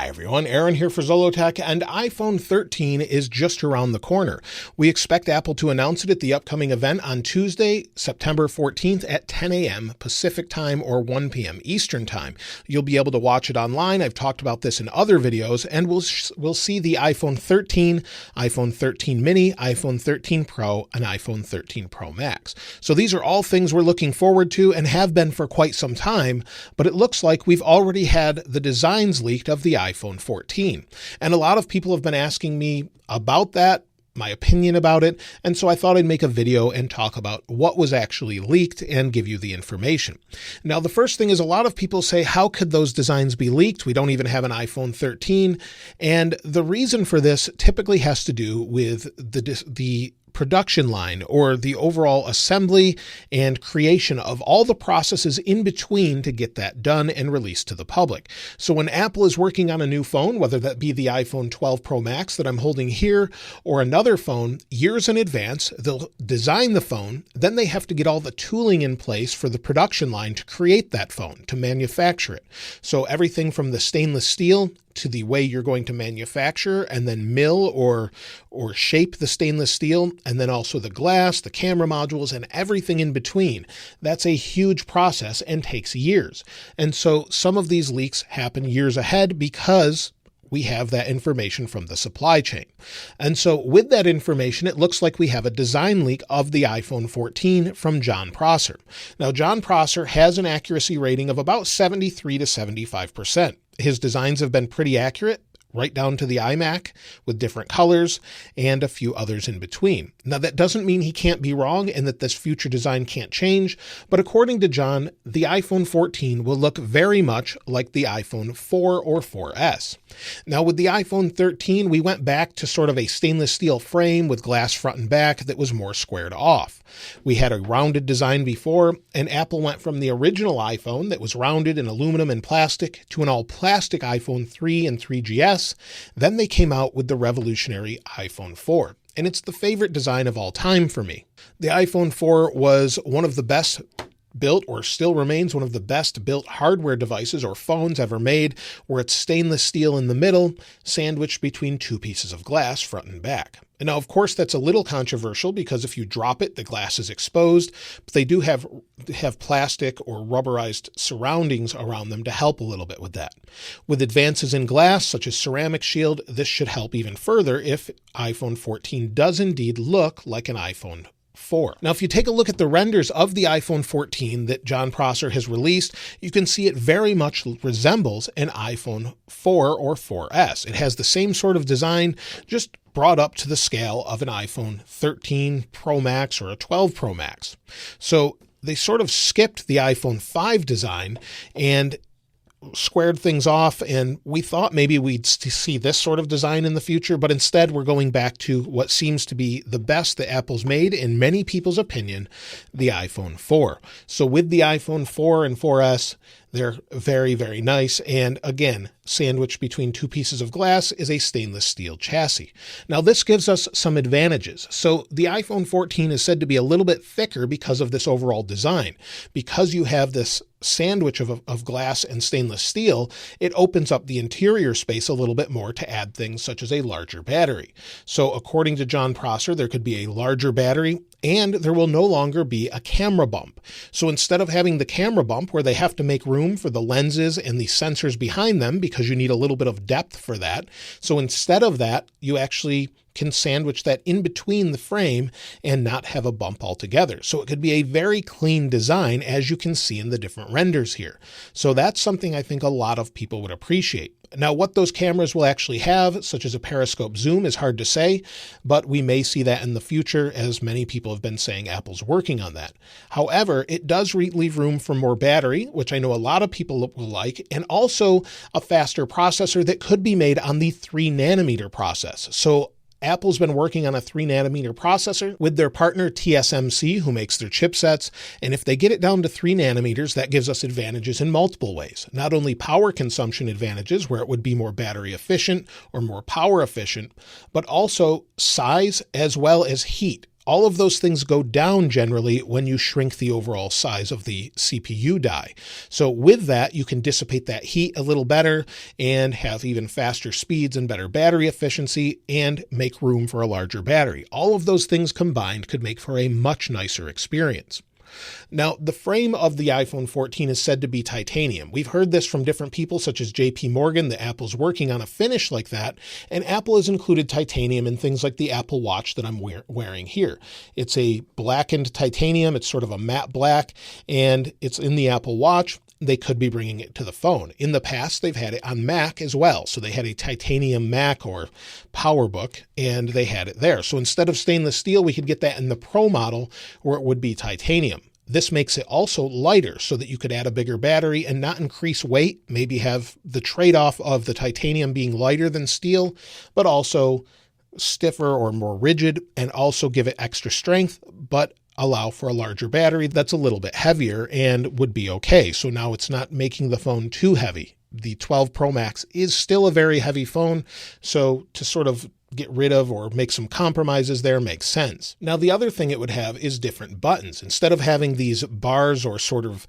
Hi everyone, Aaron here for Zollotech, and iPhone 13 is just around the corner. We expect Apple to announce it at the upcoming event on Tuesday, September 14th at 10 a.m. Pacific time or 1 p.m. Eastern time. You'll be able to watch it online. I've talked about this in other videos, and we'll see the iPhone 13, iPhone 13 mini, iPhone 13 Pro, and iPhone 13 Pro Max. So these are all things we're looking forward to and have been for quite some time, but it looks like we've already had the designs leaked of the iPhone 14. And a lot of people have been asking me about that, my opinion about it, and so I thought I'd make a video and talk about what was actually leaked and give you the information. Now, the first thing is a lot of people say, how could those designs be leaked? We don't even have an iPhone 13. And the reason for this typically has to do with the production line or the overall assembly and creation of all the processes in between to get that done and released to the public. So when Apple is working on a new phone, whether that be the iPhone 12 Pro Max that I'm holding here or another phone, years in advance, they'll design the phone, then they have to get all the tooling in place for the production line to create that phone, to manufacture it. So everything from the stainless steel to the way you're going to manufacture and then mill or shape the stainless steel, and then also the glass, the camera modules, and everything in between. That's a huge process and takes years. And so some of these leaks happen years ahead because we have that information from the supply chain. And so with that information, it looks like we have a design leak of the iPhone 14 from Jon Prosser. Now, Jon Prosser has an accuracy rating of about 73 to 75%. His designs have been pretty accurate, right down to the iMac with different colors and a few others in between. Now, that doesn't mean he can't be wrong and that this future design can't change, but according to Jon, the iPhone 14 will look very much like the iPhone 4 or 4S. Now, with the iPhone 13, we went back to sort of a stainless steel frame with glass front and back that was more squared off. We had a rounded design before, and Apple went from the original iPhone that was rounded in aluminum and plastic to an all-plastic iPhone 3 and 3GS. Then they came out with the revolutionary iPhone 4. And it's the favorite design of all time for me. The iPhone 4 was one of the best built, or still remains one of the best built hardware devices or phones ever made, where it's stainless steel in the middle, sandwiched between two pieces of glass front and back. And now, of course, that's a little controversial because if you drop it, the glass is exposed, but they do have plastic or rubberized surroundings around them to help a little bit with that. With advances in glass, such as ceramic shield, this should help even further if iPhone 14 does indeed look like an iPhone 4. Now, if you take a look at the renders of the iPhone 14 that Jon Prosser has released, you can see it very much resembles an iPhone 4 or 4S. It has the same sort of design, just brought up to the scale of an iPhone 13 Pro Max or a 12 Pro Max. So they sort of skipped the iPhone 5 design and squared things off, and we thought maybe we'd see this sort of design in the future, but instead we're going back to what seems to be the best that Apple's made, in many people's opinion, the iPhone 4. So with the iPhone 4 and 4S, they're very, very nice. And again, sandwiched between two pieces of glass is a stainless steel chassis. Now, this gives us some advantages. So the iPhone 14 is said to be a little bit thicker because of this overall design. Because you have this sandwich of glass and stainless steel, it opens up the interior space a little bit more to add things such as a larger battery. So according to Jon Prosser, there could be a larger battery, and there will no longer be a camera bump. So instead of having the camera bump where they have to make room for the lenses and the sensors behind them because you need a little bit of depth for that, so instead of that, you actually can sandwich that in between the frame and not have a bump altogether. So it could be a very clean design, as you can see in the different renders here. So that's something I think a lot of people would appreciate. Now, what those cameras will actually have, such as a periscope zoom, is hard to say, but we may see that in the future, as many people have been saying Apple's working on that. However, it does leave room for more battery, which I know a lot of people will like, and also a faster processor that could be made on the 3nm process. So Apple's been working on a 3nm processor with their partner TSMC, who makes their chipsets. And if they get it down to 3nm, that gives us advantages in multiple ways. Not only power consumption advantages, where it would be more battery efficient or more power efficient, but also size as well as heat. All of those things go down generally when you shrink the overall size of the CPU die. So with that, you can dissipate that heat a little better and have even faster speeds and better battery efficiency and make room for a larger battery. All of those things combined could make for a much nicer experience. Now, the frame of the iPhone 14 is said to be titanium. We've heard this from different people such as JP Morgan, that Apple's working on a finish like that, and Apple has included titanium in things like the Apple Watch that I'm wearing here. It's a blackened titanium. It's sort of a matte black, and it's in the Apple Watch. They could be bringing it to the phone. In the past, they've had it on Mac as well. So they had a titanium Mac or PowerBook, and they had it there. So instead of stainless steel, we could get that in the Pro model where it would be titanium. This makes it also lighter so that you could add a bigger battery and not increase weight, maybe have the trade-off of the titanium being lighter than steel, but also stiffer or more rigid, and also give it extra strength, but allow for a larger battery that's a little bit heavier and would be okay. So now it's not making the phone too heavy. The 12 Pro Max is still a very heavy phone, so to sort of get rid of or make some compromises there makes sense. Now, the other thing it would have is different buttons. Instead of having these bars or sort of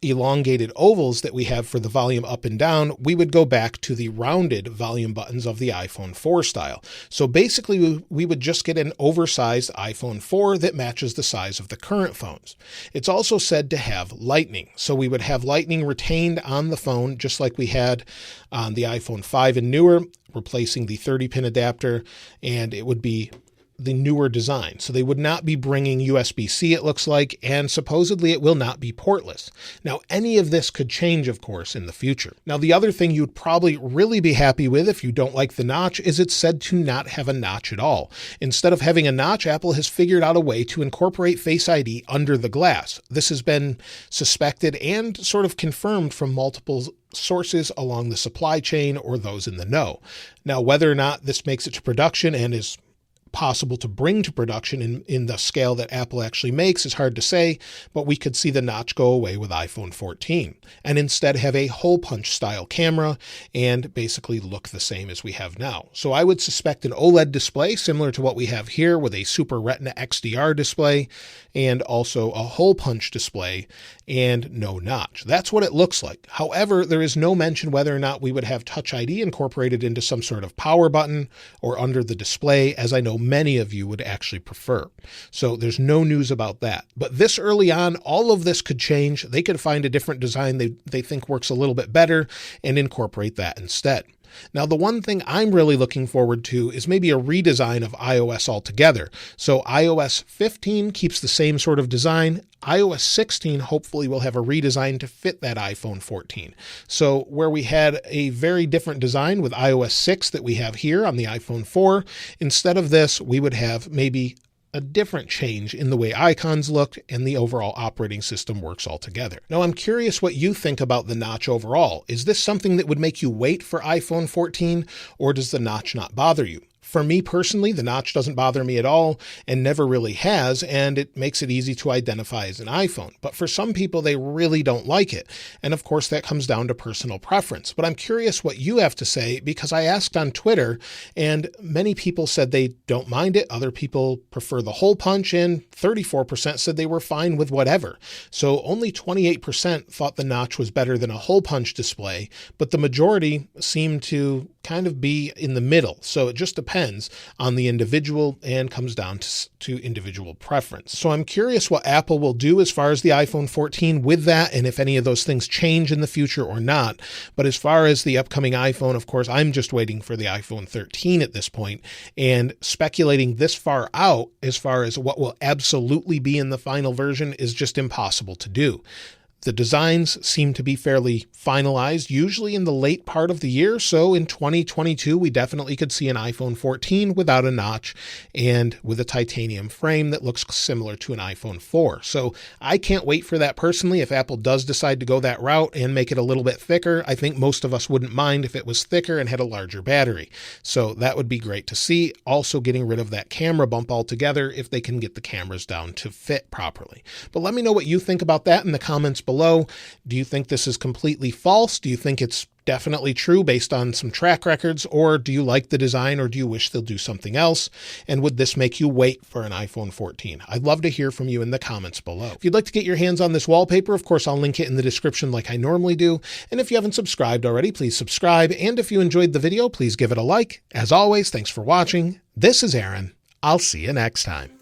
elongated ovals that we have for the volume up and down, we would go back to the rounded volume buttons of the iPhone 4 style. So basically, we would just get an oversized iPhone 4 that matches the size of the current phones. It's also said to have Lightning. So we would have Lightning retained on the phone, just like we had on the iPhone 5 and newer, replacing the 30-pin adapter, and it would be the newer design. So they would not be bringing USB-C, it looks like, and supposedly it will not be portless. Now, any of this could change, of course, in the future. Now, the other thing you'd probably really be happy with if you don't like the notch is it's said to not have a notch at all. Instead of having a notch, Apple has figured out a way to incorporate Face ID under the glass. This has been suspected and sort of confirmed from multiple sources along the supply chain or those in the know. Now, whether or not this makes it to production and is possible to bring to production in the scale that Apple actually makes is hard to say, but we could see the notch go away with iPhone 14 and instead have a hole punch style camera and basically look the same as we have now. So I would suspect an OLED display similar to what we have here with a Super Retina XDR display and also a hole punch display and no notch. That's what it looks like. However, there is no mention whether or not we would have Touch ID incorporated into some sort of power button or under the display, as I know many of you would actually prefer. So there's no news about that. But this early on, all of this could change. They could find a different design they think works a little bit better and incorporate that instead. Now, the one thing I'm really looking forward to is maybe a redesign of iOS altogether. So iOS 15 keeps the same sort of design. iOS 16 hopefully will have a redesign to fit that iPhone 14. So where we had a very different design with iOS 6 that we have here on the iPhone 4, instead of this, we would have maybe a different change in the way icons look and the overall operating system works altogether. Now, I'm curious what you think about the notch overall. Is this something that would make you wait for iPhone 14, or does the notch not bother you? For me personally, the notch doesn't bother me at all and never really has, and it makes it easy to identify as an iPhone. But for some people, they really don't like it. And of course, that comes down to personal preference. But I'm curious what you have to say, because I asked on Twitter and many people said they don't mind it. Other people prefer the hole punch, and 34% said they were fine with whatever. So only 28% thought the notch was better than a hole punch display, but the majority seemed to kind of be in the middle. So it just depends on the individual and comes down to individual preference. So I'm curious what Apple will do as far as the iPhone 14 with that, and if any of those things change in the future or not. But as far as the upcoming iPhone, of course, I'm just waiting for the iPhone 13 at this point, and speculating this far out as far as what will absolutely be in the final version is just impossible to do. The designs seem to be fairly finalized, usually in the late part of the year. So in 2022, we definitely could see an iPhone 14 without a notch and with a titanium frame that looks similar to an iPhone 4. So I can't wait for that personally. If Apple does decide to go that route and make it a little bit thicker, I think most of us wouldn't mind if it was thicker and had a larger battery. So that would be great to see. Also getting rid of that camera bump altogether if they can get the cameras down to fit properly. But let me know what you think about that in the comments below. Do you think this is completely false? Do you think it's definitely true based on some track records, or do you like the design, or do you wish they'll do something else? And would this make you wait for an iPhone 14? I'd love to hear from you in the comments below. If you'd like to get your hands on this wallpaper, of course, I'll link it in the description like I normally do. And if you haven't subscribed already, please subscribe. And if you enjoyed the video, please give it a like. As always, thanks for watching. This is Aaron. I'll see you next time.